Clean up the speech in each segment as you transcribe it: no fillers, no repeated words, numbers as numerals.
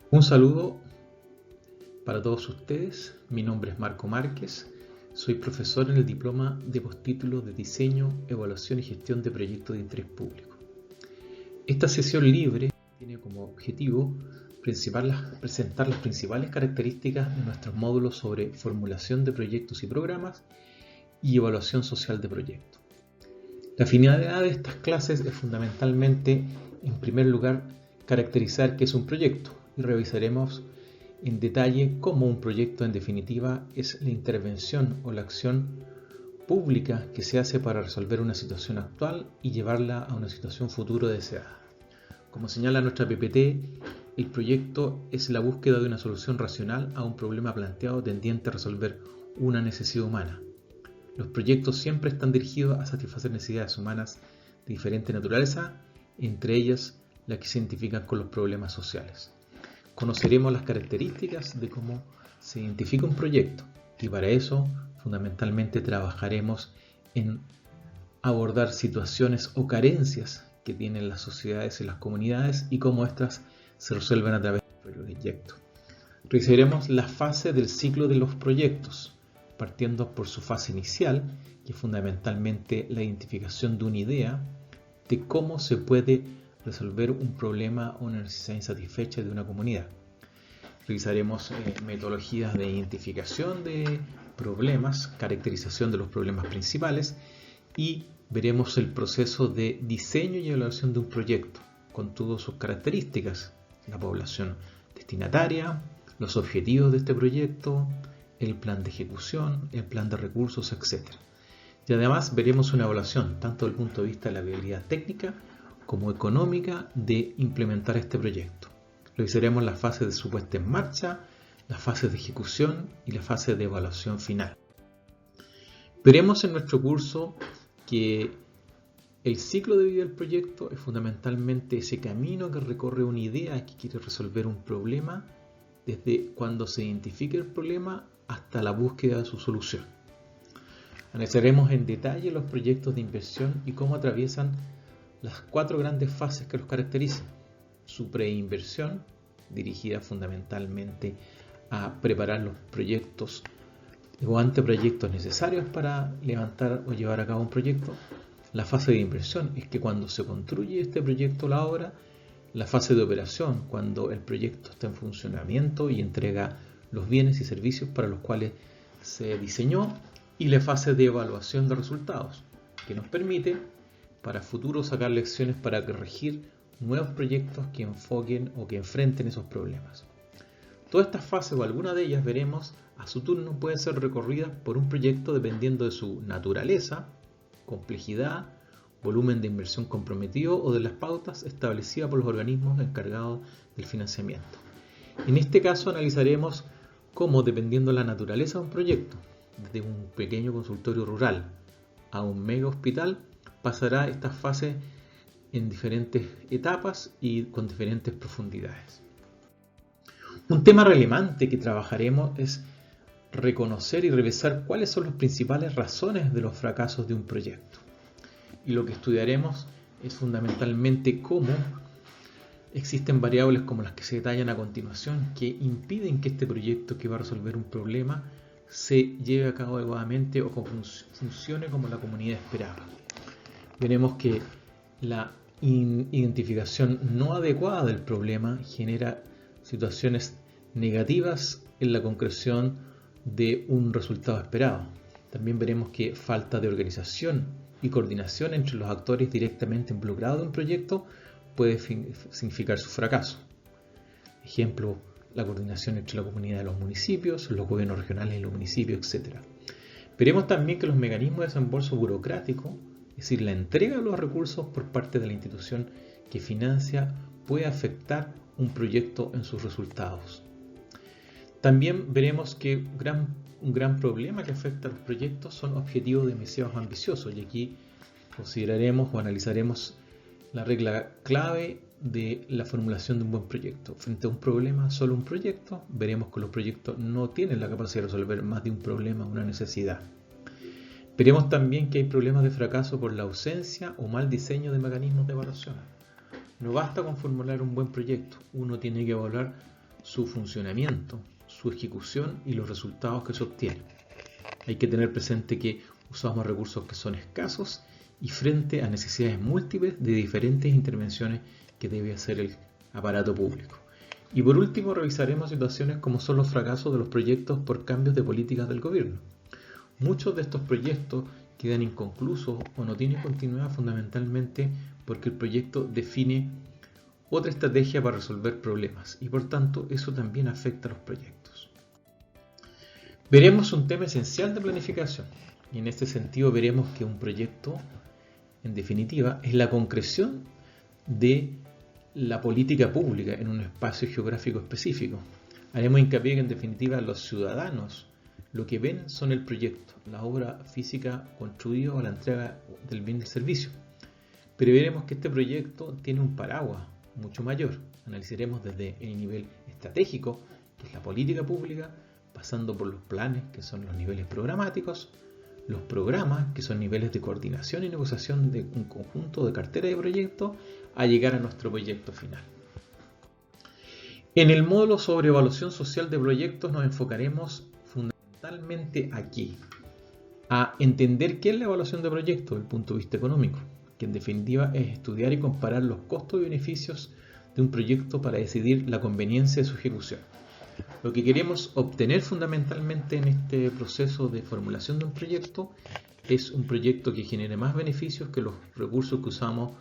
Un saludo para todos ustedes. Mi nombre es Marco Márquez. Soy profesor en el diploma de postítulo de Diseño, Evaluación y Gestión de Proyectos de Interés Público. Esta sesión libre tiene como objetivo presentar las principales características de nuestros módulos sobre formulación de proyectos y programas y evaluación social de proyectos. La finalidad de estas clases es fundamentalmente, en primer lugar, caracterizar qué es un proyecto y revisaremos en detalle cómo un proyecto en definitiva es la intervención o la acción pública que se hace para resolver una situación actual y llevarla a una situación futuro deseada. Como señala nuestra PPT, el proyecto es la búsqueda de una solución racional a un problema planteado tendiente a resolver una necesidad humana. Los proyectos siempre están dirigidos a satisfacer necesidades humanas de diferente naturaleza, entre ellas las que se identifican con los problemas sociales. Conoceremos las características de cómo se identifica un proyecto y para eso fundamentalmente trabajaremos en abordar situaciones o carencias que tienen las sociedades y las comunidades y cómo éstas se resuelven a través del proyecto. Revisaremos la fase del ciclo de los proyectos, partiendo por su fase inicial, que es fundamentalmente la identificación de una idea de cómo se puede resolver un problema o una necesidad insatisfecha de una comunidad. Revisaremos metodologías de identificación de problemas, caracterización de los problemas principales y veremos el proceso de diseño y evaluación de un proyecto con todas sus características, la población destinataria, los objetivos de este proyecto, el plan de ejecución, el plan de recursos, etc. Y además veremos una evaluación tanto desde el punto de vista de la viabilidad técnica como económica de implementar este proyecto. Revisaremos las fases de su puesta en marcha, las fases de ejecución y la fase de evaluación final. Veremos en nuestro curso que el ciclo de vida del proyecto es fundamentalmente ese camino que recorre una idea que quiere resolver un problema desde cuando se identifica el problema hasta la búsqueda de su solución. Analizaremos en detalle los proyectos de inversión y cómo atraviesan las 4 grandes fases que los caracterizan. Su preinversión, dirigida fundamentalmente a preparar los proyectos o anteproyectos necesarios para levantar o llevar a cabo un proyecto. La fase de inversión es que cuando se construye este proyecto o la obra. La fase de operación, cuando el proyecto está en funcionamiento y entrega los bienes y servicios para los cuales se diseñó. Y la fase de evaluación de resultados, que nos permite para futuro sacar lecciones para corregir nuevos proyectos que enfoquen o que enfrenten esos problemas. Todas estas fases o alguna de ellas veremos a su turno pueden ser recorridas por un proyecto dependiendo de su naturaleza, complejidad, volumen de inversión comprometido o de las pautas establecidas por los organismos encargados del financiamiento. En este caso analizaremos cómo, dependiendo de la naturaleza de un proyecto, desde un pequeño consultorio rural a un mega hospital, pasará esta fase en diferentes etapas y con diferentes profundidades. Un tema relevante que trabajaremos es reconocer y revisar cuáles son las principales razones de los fracasos de un proyecto. Y lo que estudiaremos es fundamentalmente cómo existen variables como las que se detallan a continuación que impiden que este proyecto que va a resolver un problema se lleve a cabo adecuadamente o funcione como la comunidad esperaba. Veremos que la identificación no adecuada del problema genera situaciones negativas en la concreción de un resultado esperado. También veremos que falta de organización y coordinación entre los actores directamente involucrados en un proyecto puede significar su fracaso. Ejemplo, la coordinación entre la comunidad de los municipios, los gobiernos regionales y los municipios, etc. Veremos también que los mecanismos de desembolso burocrático, es decir, la entrega de los recursos por parte de la institución que financia, puede afectar un proyecto en sus resultados. También veremos que un gran problema que afecta a los proyectos son objetivos demasiado ambiciosos y aquí consideraremos o analizaremos la regla clave de la formulación de un buen proyecto. Frente a un problema, solo un proyecto, veremos que los proyectos no tienen la capacidad de resolver más de un problema o una necesidad. Veremos también que hay problemas de fracaso por la ausencia o mal diseño de mecanismos de evaluación. No basta con formular un buen proyecto, uno tiene que evaluar su funcionamiento, su ejecución y los resultados que se obtienen. Hay que tener presente que usamos recursos que son escasos y frente a necesidades múltiples de diferentes intervenciones que debe hacer el aparato público. Y por último, revisaremos situaciones como son los fracasos de los proyectos por cambios de políticas del gobierno. Muchos de estos proyectos quedan inconclusos o no tienen continuidad fundamentalmente porque el proyecto define otra estrategia para resolver problemas y por tanto eso también afecta a los proyectos. Veremos un tema esencial de planificación y en este sentido veremos que un proyecto, en definitiva, es la concreción de la política pública en un espacio geográfico específico. Haremos hincapié que en definitiva los ciudadanos lo que ven son el proyecto, la obra física construida o la entrega del bien del servicio. Pero veremos que este proyecto tiene un paraguas mucho mayor. Analizaremos desde el nivel estratégico, que es la política pública, pasando por los planes, que son los niveles programáticos, los programas, que son niveles de coordinación y negociación de un conjunto de cartera de proyectos, a llegar a nuestro proyecto final. En el módulo sobre evaluación social de proyectos nos enfocaremos fundamentalmente aquí, a entender qué es la evaluación de proyectos desde el punto de vista económico, que en definitiva es estudiar y comparar los costos y beneficios de un proyecto para decidir la conveniencia de su ejecución. Lo que queremos obtener fundamentalmente en este proceso de formulación de un proyecto es un proyecto que genere más beneficios que los recursos que usamos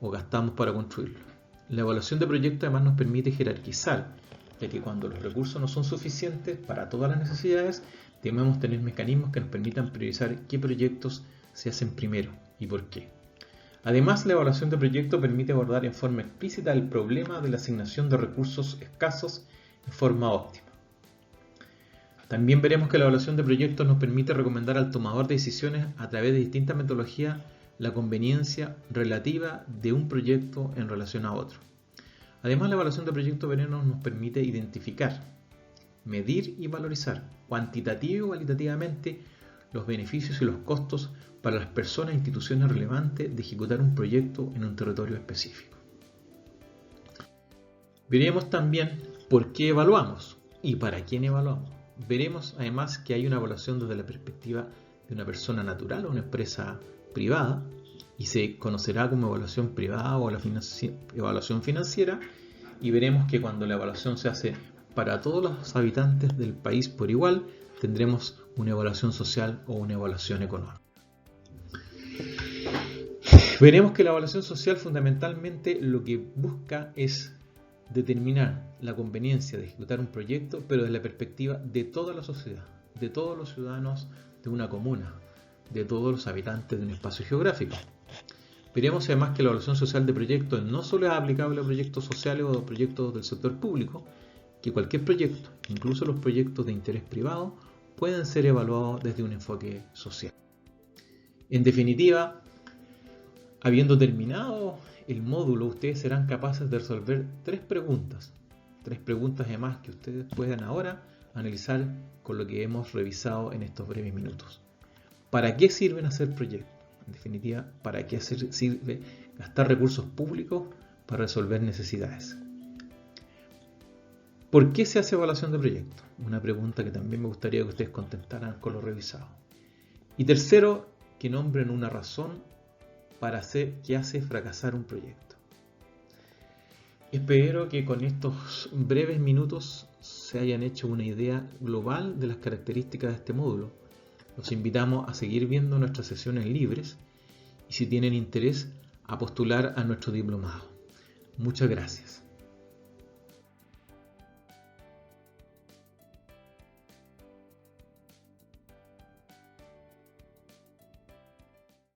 o gastamos para construirlo. La evaluación de proyectos además nos permite jerarquizar, ya que cuando los recursos no son suficientes para todas las necesidades, debemos tener mecanismos que nos permitan priorizar qué proyectos se hacen primero y por qué. Además, la evaluación de proyectos permite abordar en forma explícita el problema de la asignación de recursos escasos en forma óptima. También veremos que la evaluación de proyectos nos permite recomendar al tomador de decisiones a través de distintas metodologías la conveniencia relativa de un proyecto en relación a otro. Además, la evaluación de proyectos nos permite identificar, medir y valorizar cuantitativa y cualitativamente los beneficios y los costos para las personas e instituciones relevantes de ejecutar un proyecto en un territorio específico. Veremos también por qué evaluamos y para quién evaluamos. Veremos además que hay una evaluación desde la perspectiva de una persona natural o una empresa privada y se conocerá como evaluación privada o la evaluación financiera, y veremos que cuando la evaluación se hace para todos los habitantes del país por igual, tendremos una evaluación social o una evaluación económica. Veremos que la evaluación social fundamentalmente lo que busca es determinar la conveniencia de ejecutar un proyecto, pero desde la perspectiva de toda la sociedad, de todos los ciudadanos de una comuna, de todos los habitantes de un espacio geográfico. Veremos además que la evaluación social de proyectos no solo es aplicable a proyectos sociales o a proyectos del sector público, que cualquier proyecto, incluso los proyectos de interés privado, pueden ser evaluados desde un enfoque social. En definitiva, habiendo terminado el módulo, ustedes serán capaces de resolver tres preguntas además que ustedes puedan ahora analizar con lo que hemos revisado en estos breves minutos. ¿Para qué sirven hacer proyectos? En definitiva, ¿para qué sirve gastar recursos públicos para resolver necesidades? ¿Por qué se hace evaluación de proyectos? Una pregunta que también me gustaría que ustedes contestaran con lo revisado. Y tercero, que nombren una razón para hacer que hace fracasar un proyecto. Espero que con estos breves minutos se hayan hecho una idea global de las características de este módulo. Los invitamos a seguir viendo nuestras sesiones libres y si tienen interés a postular a nuestro diplomado. Muchas gracias.